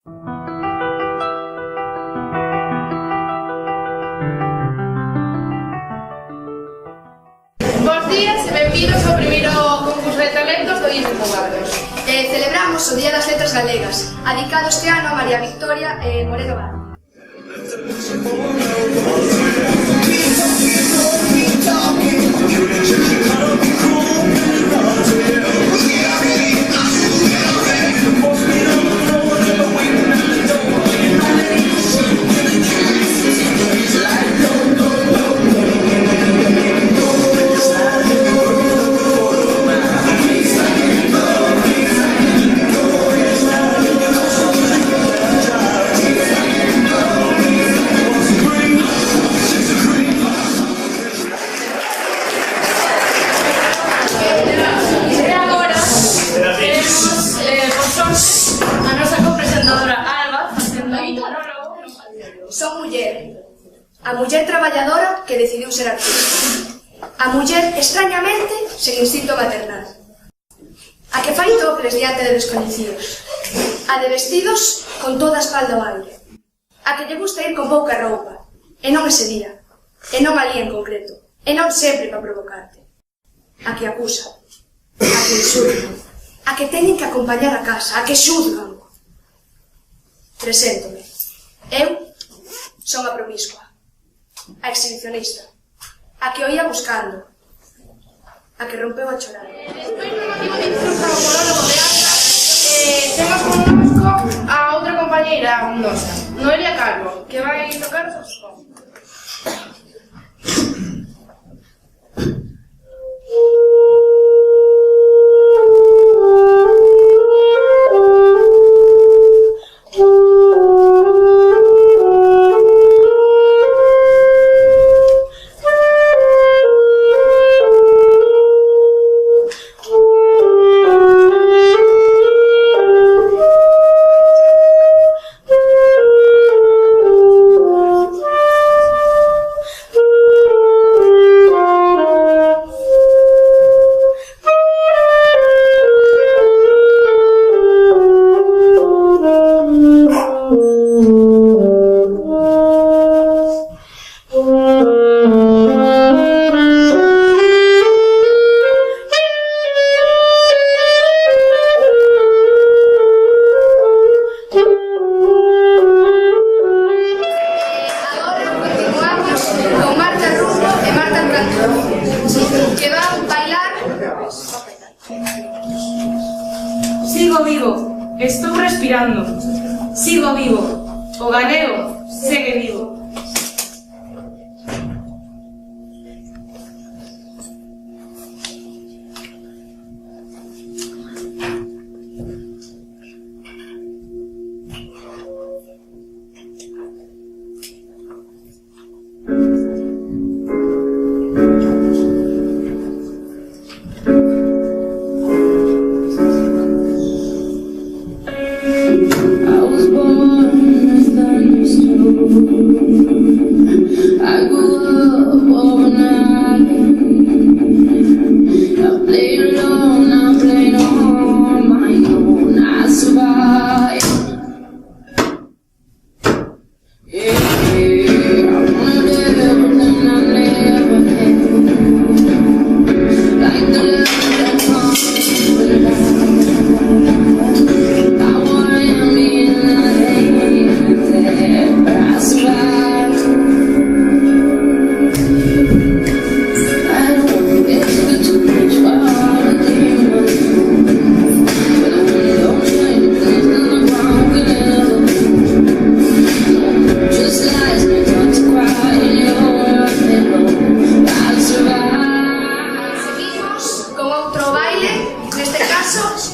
Bos días e benvidos ao primeiro concurso de talentos do IES de Pobardos. Celebramos o Día das Letras Galegas, adicado este ano a María Victoria Moreno Bar. Son muller, a muller traballadora que decidiu ser artista, a muller extrañamente sen instinto maternal, a que fai toples diante de descoñecidos, a de vestidos con toda a espalda ao aire, a que lle gusta ir con pouca roupa, e non ese día, e non alí en concreto, e non sempre para provocarte, a que acusa, a que insulta, a que teñen que acompañar a casa, a que xuzgan. Preséntome. Eu son a promiscua, a exhibicionista, a que oía buscando, a que rompeu a chorar. Despois no motivo de insulto ao monólogo de Ata, temos connosco a outra compañeira nosa, Noelia Calvo, que vai tocar o saxofón. Sigo vivo, estou respirando. Sigo vivo, o galego segue vivo.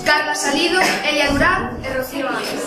Carla Salido, Elia Durán e Rocío Ángel.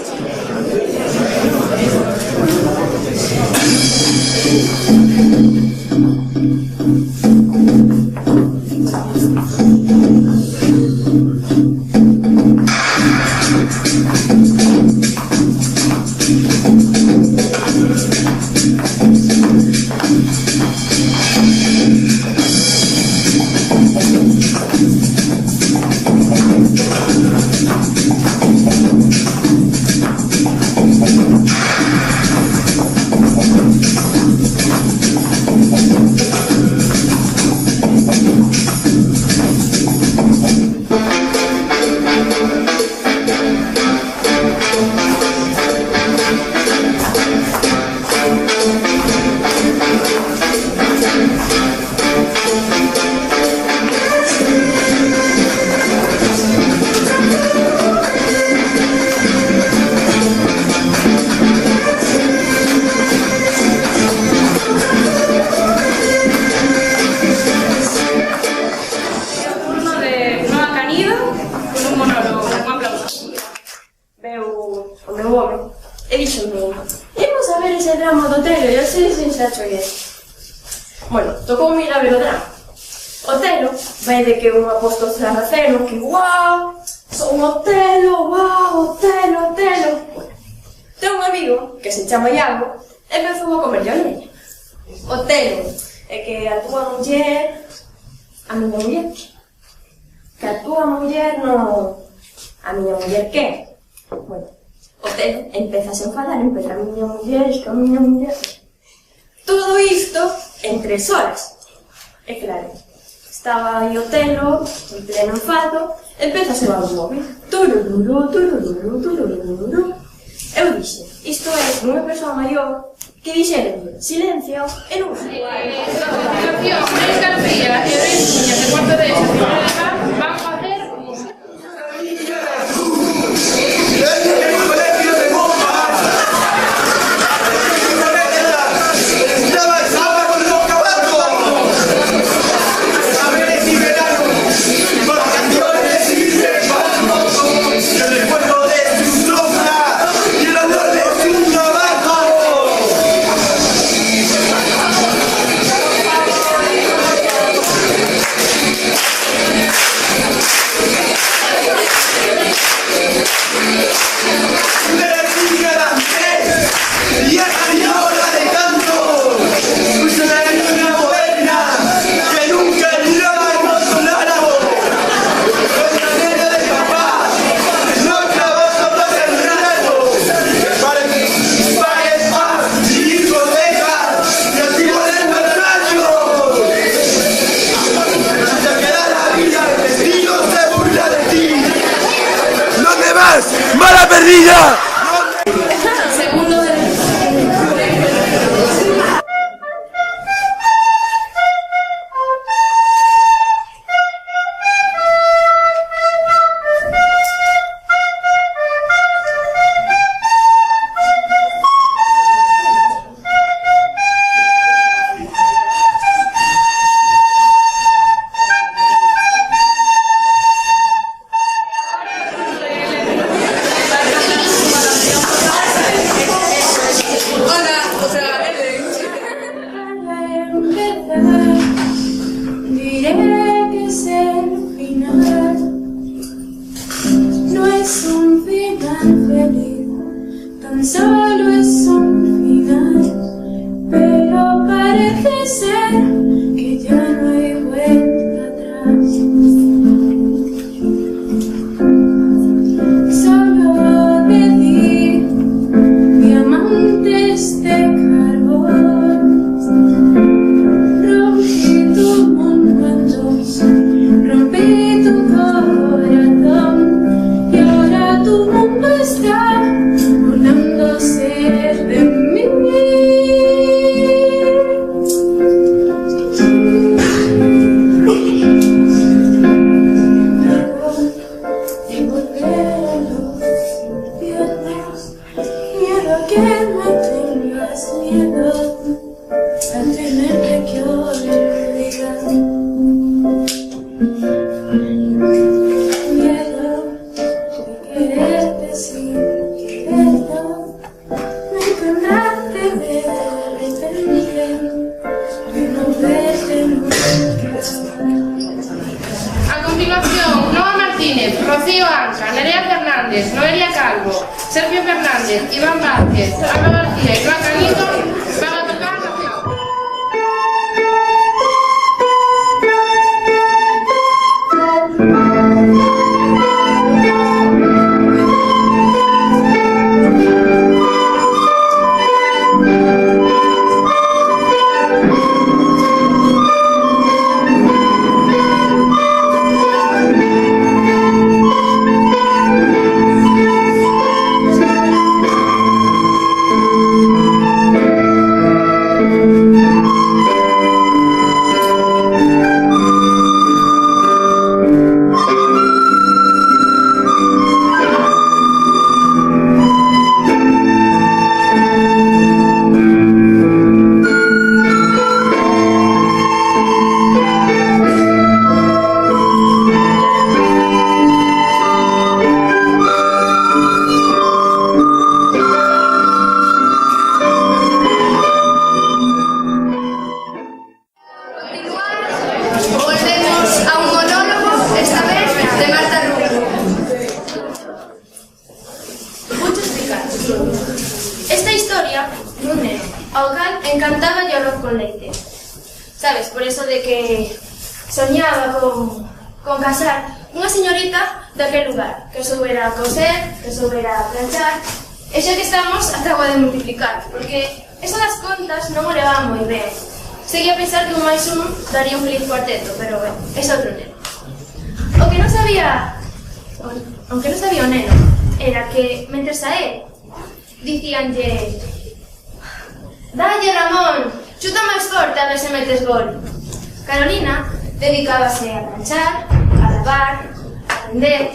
xa choguei. Bueno, tocou ir a ver o drama. Otelo, vai de que un apóstol sarraceno, que guau, son Otelo, guau, Otelo, Otelo. Bueno, ten un amigo, que se chama Iago, e empezou a comerlle a leña. Otelo, é que a túa muller, a miña muller, que a túa muller no... A miña muller que? Bueno, Otelo empeza a se enfadar, empeza a miña muller, que a miña muller... Todo isto en 3 horas. E claro, estaba aí Otelo, en pleno enfado, empeza a se va o móvil. Turururu, turururu, turururu. Eu dixe, isto é unha persoa maior que dixeron silencio e non sei. A continuación, Maris García e Luis Niñas de cuarto de ESO van a facer música. ¡Mala perrilla! Segundo de... Diré que es el final, no es un final feliz, tan solo es un final, pero parece ser que ya no hay vuelta atrás. Solo decir, diamantes de carbón. Rompí tu mundo en dos, rompí tu corazón, y ahora tu mundo está burlándose de mí. Y volver a los viernes, miedo a que me tengas miedo, a tenerte que olvidar. Miedo de quererte sin quererlo, me encantaste de repente y no verte nunca. A continuación, Noa Martínez, Rocío Anca, Nerea Fernández, Noelia Calvo, Sergio Fernández, Iván Vázquez, Alba García y Iván Canito van a tocar la flauta. con leite. Sabes, por eso de que soñaba con casar unha señorita daquel lugar, que soubera coser, que soubera planchar, e xa que estamos, acabo de multiplicar, porque eso das contas non o levaba moi ben. Seguía a pensar que un máis un daría un feliz cuarteto, pero bueno, é outro tema. O que non sabía o neno era que, mentres a él, dicíanlle: dalle, Ramón, chuta máis forte a ver se metes gol. Carolina dedicábase a planchar, a lavar, a tender,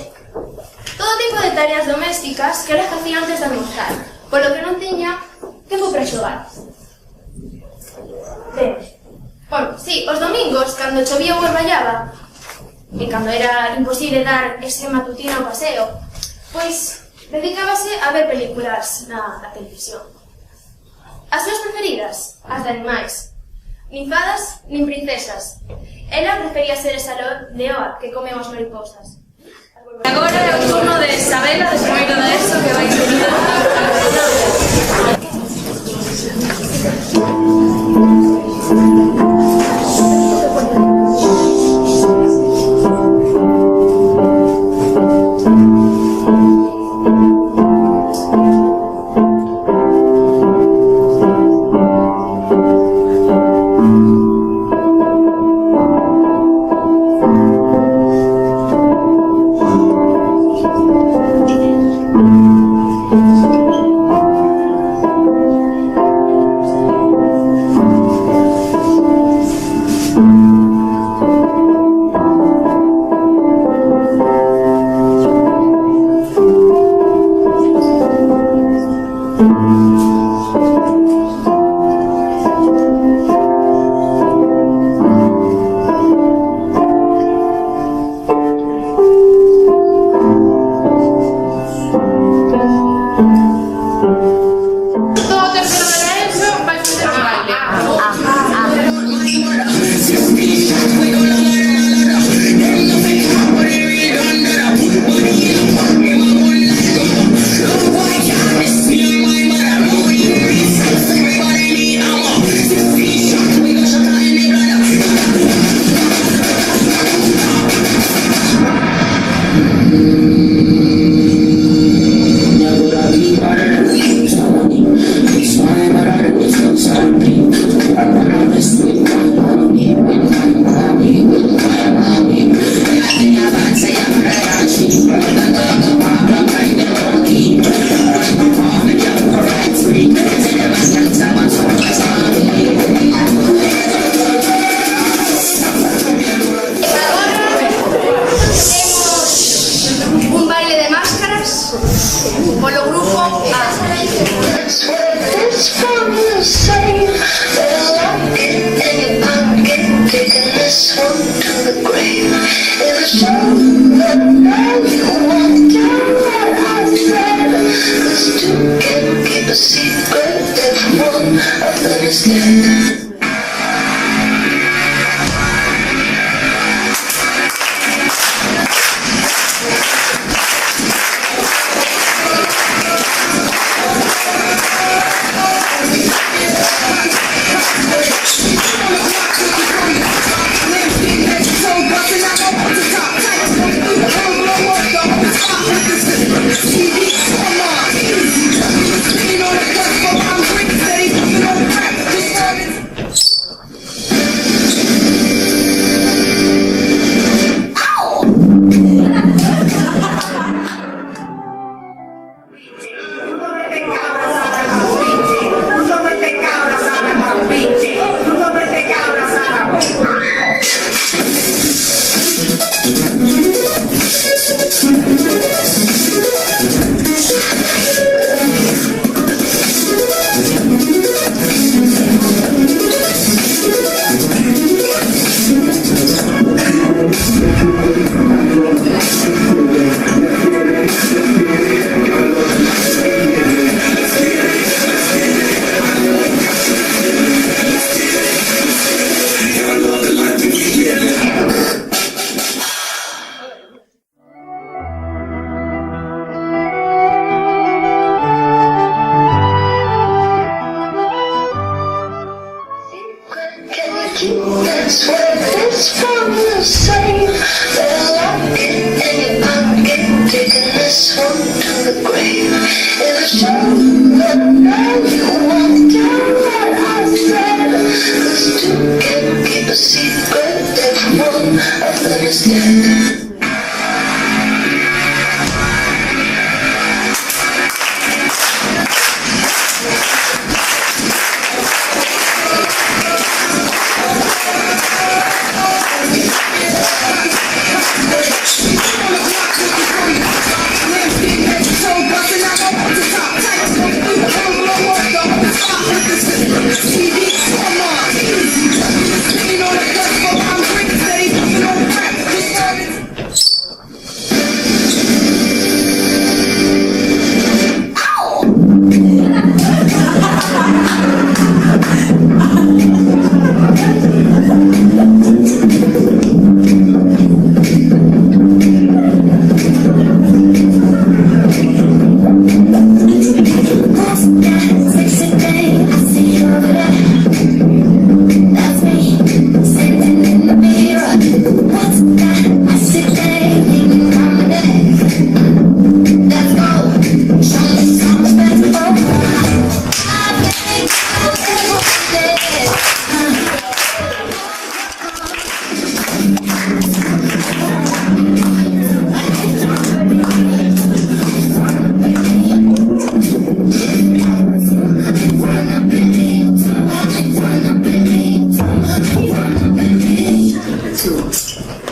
todo tipo de tareas domésticas que era facía antes de almorzar, polo que non tiña tempo para xogar. Ben, bueno, sí, os domingos, cando chovía ou esballaba, e cando era imposible dar ese matutino paseo, pois dedicábase a ver películas na televisión. As súas preferidas, as de animais. Nin fadas, nin princesas. Ela prefería ser esa leoa que come as mariposas. Agora é o turno de Isabela, de primeiro de ESO, que vai seguir.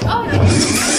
Oh,